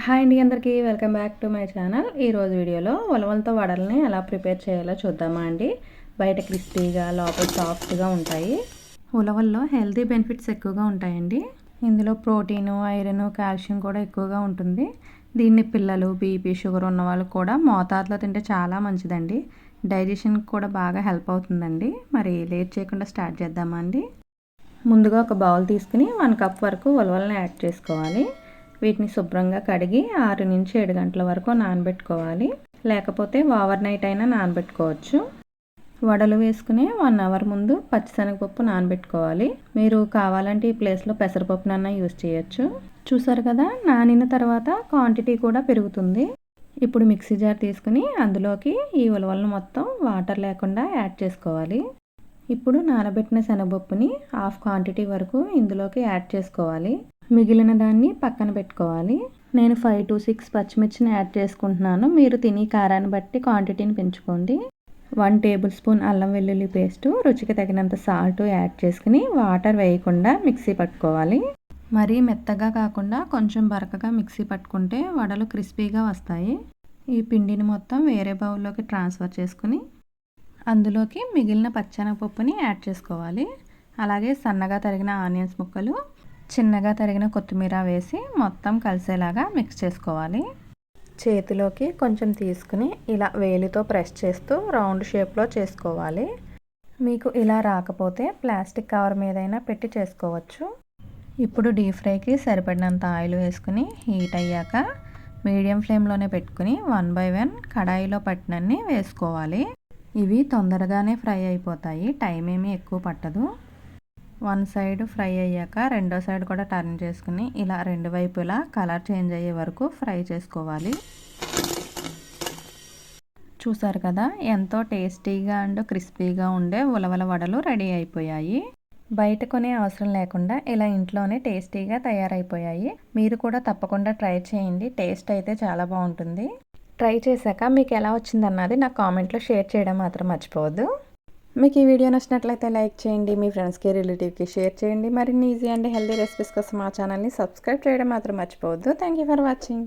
Hi అండి, అందరికీ welcome back to my channel. ఈరోజు వీడియోలో ఉలవలతో వడల్ని ఎలా ప్రిపేర్ చేయాలో చూద్దామా అండి. బయట క్రిస్పీగా లోపల సాఫ్ట్గా ఉంటాయి. ఉలవల్లో హెల్తీ బెనిఫిట్స్ ఎక్కువగా ఉంటాయండి. ఇందులో ప్రోటీను, ఐరన్, కాల్షియం కూడా ఎక్కువగా ఉంటుంది. దీన్ని పిల్లలు, బీపీ, షుగర్ ఉన్న వాళ్ళు కూడా మోతాదులో తింటే చాలా మంచిదండి. డైజెషన్కి కూడా బాగా హెల్ప్ అవుతుందండి. మరి లేట్ చేయకుండా స్టార్ట్ చేద్దామా అండి. ముందుగా ఒక బౌల్ తీసుకుని 1 కప్ వరకు ఉలవలను యాడ్ చేసుకోవాలి. వీటిని శుభ్రంగా కడిగి 6 నుంచి 7 గంటల వరకు నానబెట్టుకోవాలి. లేకపోతే ఓవర్ నైట్ అయినా నానబెట్టుకోవచ్చు. వడలు వేసుకుని 1 అవర్ ముందు పచ్చిశనగపప్పు నానబెట్టుకోవాలి. మీరు కావాలంటే ఈ ప్లేస్లో పెసరపప్పునన్నా యూజ్ చేయొచ్చు. చూసారు కదా, నానిన తర్వాత క్వాంటిటీ కూడా పెరుగుతుంది. ఇప్పుడు మిక్సీ జార్ తీసుకుని అందులోకి ఈ ఉలవలను మొత్తం వాటర్ లేకుండా యాడ్ చేసుకోవాలి. ఇప్పుడు నానబెట్టిన శనగపప్పుని హాఫ్ క్వాంటిటీ వరకు ఇందులోకి యాడ్ చేసుకోవాలి. మిగిలిన దాన్ని పక్కన పెట్టుకోవాలి. నేను 5 to 6 పచ్చిమిర్చిని యాడ్ చేసుకుంటున్నాను. మీరు తినే కారాన్ని బట్టి క్వాంటిటీని పెంచుకోండి. 1 టేబుల్ స్పూన్ అల్లం వెల్లుల్లి పేస్టు, రుచికి తగినంత సాల్ట్ యాడ్ చేసుకుని వాటర్ వేయకుండా మిక్సీ పట్టుకోవాలి. మరీ మెత్తగా కాకుండా కొంచెం బరకగా మిక్సీ పట్టుకుంటే వడలు క్రిస్పీగా వస్తాయి. ఈ పిండిని మొత్తం వేరే బౌల్లోకి ట్రాన్స్ఫర్ చేసుకుని అందులోకి మిగిలిన పచ్చెనగపప్పుని యాడ్ చేసుకోవాలి. అలాగే సన్నగా తరిగిన ఆనియన్స్ ముక్కలు, చిన్నగా తరిగిన కొత్తిమీర వేసి మొత్తం కలిసేలాగా మిక్స్ చేసుకోవాలి. చేతిలోకి కొంచెం తీసుకుని ఇలా వేలితో ప్రెస్ చేస్తూ రౌండ్ షేప్లో చేసుకోవాలి. మీకు ఇలా రాకపోతే ప్లాస్టిక్ కవర్ మీదైనా పెట్టి చేసుకోవచ్చు. ఇప్పుడు డీప్ ఫ్రైకి సరిపడినంత ఆయిల్ వేసుకుని హీట్ అయ్యాక మీడియం ఫ్లేమ్లోనే పెట్టుకుని 1 by 1 కడాయిలో పట్టినన్ని వేసుకోవాలి. ఇవి తొందరగానే ఫ్రై అయిపోతాయి, టైం ఏమీ ఎక్కువ పట్టదు. 1 సైడ్ ఫ్రై అయ్యాక రెండో సైడ్ కూడా టర్న్ చేసుకుని ఇలా 2 వైపులా కలర్ చేంజ్ అయ్యే వరకు ఫ్రై చేసుకోవాలి. చూసారు కదా, ఎంతో టేస్టీగా అండ్ క్రిస్పీగా ఉండే ఉలవల వడలు రెడీ అయిపోయాయి. బయట కొనే అవసరం లేకుండా ఇలా ఇంట్లోనే టేస్టీగా తయారైపోయాయి. మీరు కూడా తప్పకుండా ట్రై చేయండి. టేస్ట్ అయితే చాలా బాగుంటుంది. ట్రై చేశాక మీకు ఎలా వచ్చిందన్నది నాకు కామెంట్లో షేర్ చేయడం మాత్రం మర్చిపోవద్దు. మీకు ఈ వీడియో నచ్చినట్లయితే లైక్ చేయండి, మీ ఫ్రెండ్స్కి, రిలేటివ్కి షేర్ చేయండి. మరిన్ని ఈజీ అండ్ హెల్దీ రెసిపీస్ కోసం మా ఛానల్ని సబ్స్క్రైబ్ చేయడం మాత్రం మర్చిపోవద్దు. Thank you for watching.